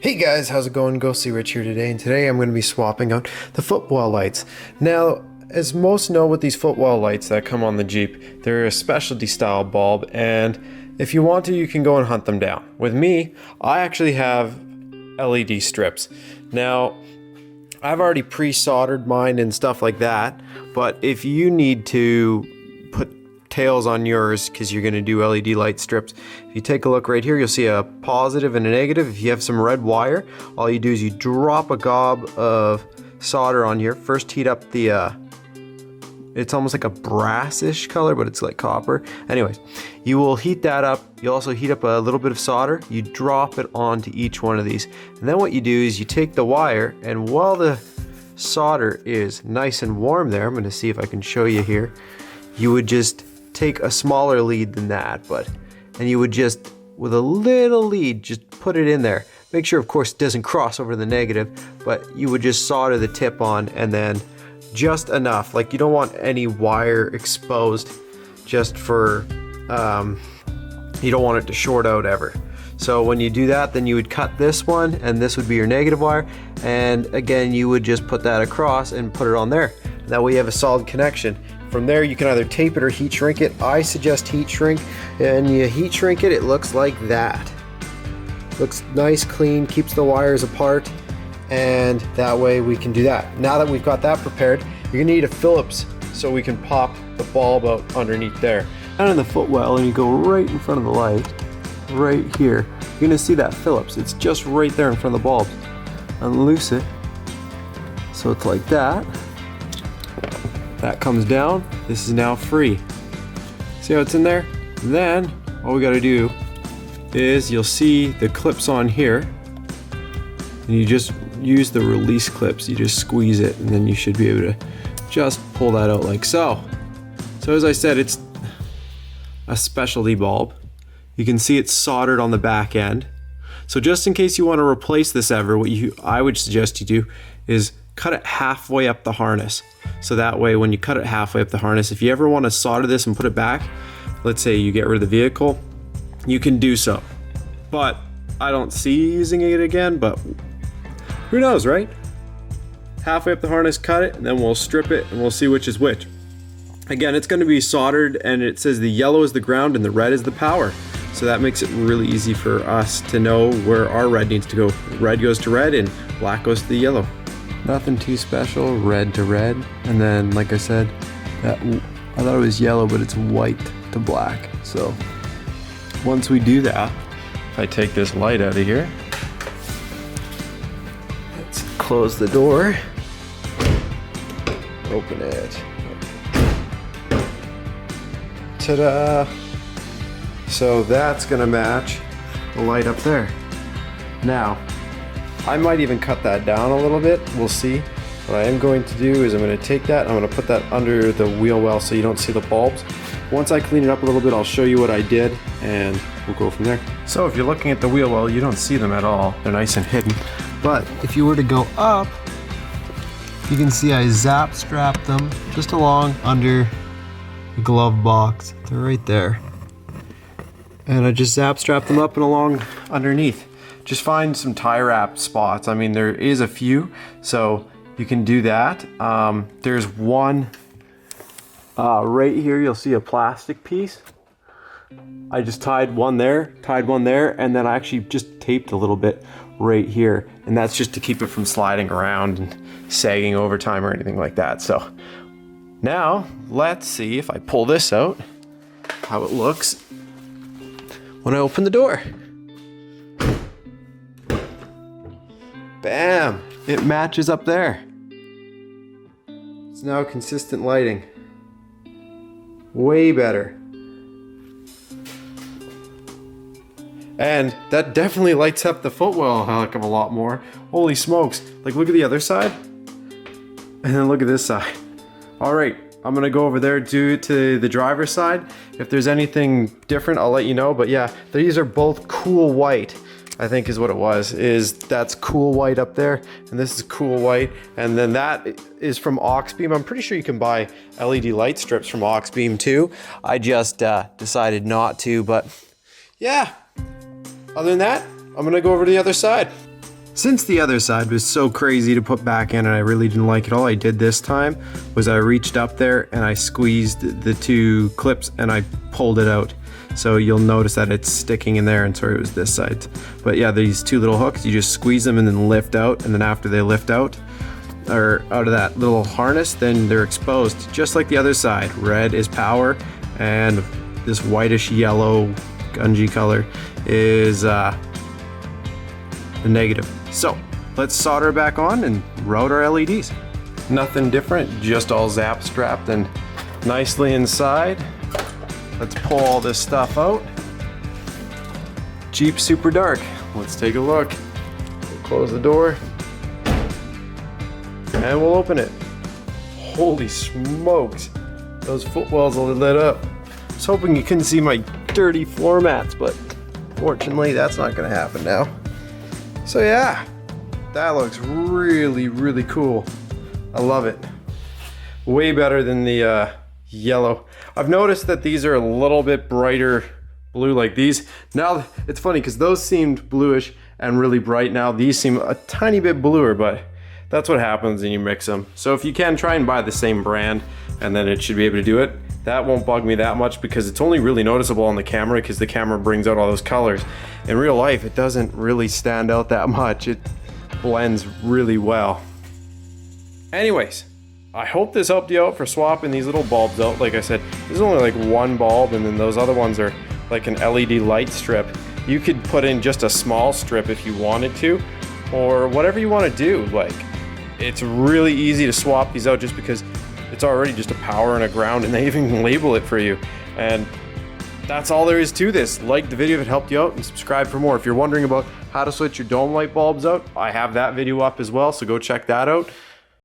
Hey guys, how's it going? Ghostly Rich here today, and today I'm going to be swapping out the Footwell lights. Now, as most know with these Footwell lights that come on the Jeep, they're a specialty style bulb, and if you want to, you can go and hunt them down. With me, I actually have LED strips. Now, I've already pre-soldered mine and stuff like that, but if you need to put tails on yours because you're going to do LED light strips, if you take a look right here, you'll see a positive and a negative. If you have some red wire, all you do is you drop a gob of solder on here. First heat up the it's almost like a brassish color, but it's like copper. Anyways, you will heat that up. You also heat up a little bit of solder. You drop it onto each one of these, and then what you do is you take the wire, and while the solder is nice and warm there, I'm going to see if I can show you here, you would just take a smaller lead than that, and you would just, with a little lead, just put it in there. Make sure, of course, it doesn't cross over the negative, but you would just solder the tip on, and then just enough. Like, you don't want any wire exposed, just for, you don't want it to short out ever. So when you do that, then you would cut this one, and this would be your negative wire, and again, you would just put that across and put it on there. That way you have a solid connection. From there, you can either tape it or heat shrink it. I suggest heat shrink, and you heat shrink it, it looks like that. Looks nice, clean, keeps the wires apart, and that way we can do that. Now that we've got that prepared, you're gonna need a Phillips so we can pop the bulb out underneath there. Down in the footwell, and you go right in front of the light, right here, you're gonna see that Phillips. It's just right there in front of the bulb. Unloose it, so it's like that. That comes down, this is now free. See how it's in there? Then, all we gotta do is, you'll see the clips on here, and you just use the release clips, you just squeeze it, and then you should be able to just pull that out like so. So as I said, it's a specialty bulb. You can see it's soldered on the back end. So just in case you want to replace this ever, what I would suggest you do is cut it halfway up the harness. So that way, when you cut it halfway up the harness, if you ever want to solder this and put it back, let's say you get rid of the vehicle, you can do so. But I don't see using it again, but who knows, right? Halfway up the harness, cut it, and then we'll strip it, and we'll see which is which. Again, it's going to be soldered, and it says the yellow is the ground and the red is the power. So that makes it really easy for us to know where our red needs to go. Red goes to red, and black goes to the yellow. Nothing too special, red to red. And then, like I said, I thought it was yellow, but it's white to black. So once we do that, if I take this light out of here, let's close the door, open it. Ta-da! So that's gonna match the light up there. Now, I might even cut that down a little bit, we'll see. What I am going to do is I'm going to take that, I'm going to put that under the wheel well so you don't see the bulbs. Once I clean it up a little bit, I'll show you what I did, and we'll go from there. So if you're looking at the wheel well, you don't see them at all. They're nice and hidden. But if you were to go up, you can see I zap strapped them just along under the glove box. They're right there. And I just zap strap them up and along underneath. Just find some tie wrap spots. I mean, there is a few, so you can do that. There's one right here. You'll see a plastic piece. I just tied one there, and then I actually just taped a little bit right here. And that's just to keep it from sliding around and sagging over time or anything like that. So now let's see if I pull this out, how it looks when I open the door. Bam! It matches up there. It's now consistent lighting. Way better. And that definitely lights up the footwell a heck of a lot more. Holy smokes. Like, look at the other side. And then look at this side. Alright, I'm gonna go over there to the driver's side. If there's anything different, I'll let you know. But yeah, these are both cool white. I think is what it was, that's cool white up there, and this is cool white, and then that is from Oxbeam. I'm pretty sure you can buy LED light strips from Oxbeam too. I just decided not to, but yeah. Other than that, I'm gonna go over to the other side. Since the other side was so crazy to put back in and I really didn't like it, all I did this time was I reached up there and I squeezed the two clips and I pulled it out. So you'll notice that it's sticking in there, and sorry, it was this side. But yeah, these two little hooks, you just squeeze them and then lift out, and then after they lift out, or out of that little harness, then they're exposed, just like the other side. Red is power, and this whitish yellow gungy color is the negative. So let's solder it back on and route our LEDs. Nothing different, just all zap strapped and nicely inside. Let's pull all this stuff out. Jeep super dark. Let's take a look. We'll close the door and we'll open it. Holy smokes, those footwells are lit up. I was hoping you couldn't see my dirty floor mats, but fortunately that's not gonna happen now. So yeah, that looks really, really cool. I love it. Way better than the yellow. I've noticed that these are a little bit brighter blue like these. Now, it's funny because those seemed bluish and really bright. Now these seem a tiny bit bluer, but that's what happens when you mix them. So if you can, try and buy the same brand and then it should be able to do it. That won't bug me that much because it's only really noticeable on the camera because the camera brings out all those colors. In real life, it doesn't really stand out that much. It blends really well. Anyways, I hope this helped you out for swapping these little bulbs out. Like I said, there's only like one bulb and then those other ones are like an LED light strip. You could put in just a small strip if you wanted to, or whatever you want to do. Like, it's really easy to swap these out just because it's already just a power and a ground, and they even label it for you. And that's all there is to this. Like the video if it helped you out, and subscribe for more. If you're wondering about how to switch your dome light bulbs out, I have that video up as well, so go check that out.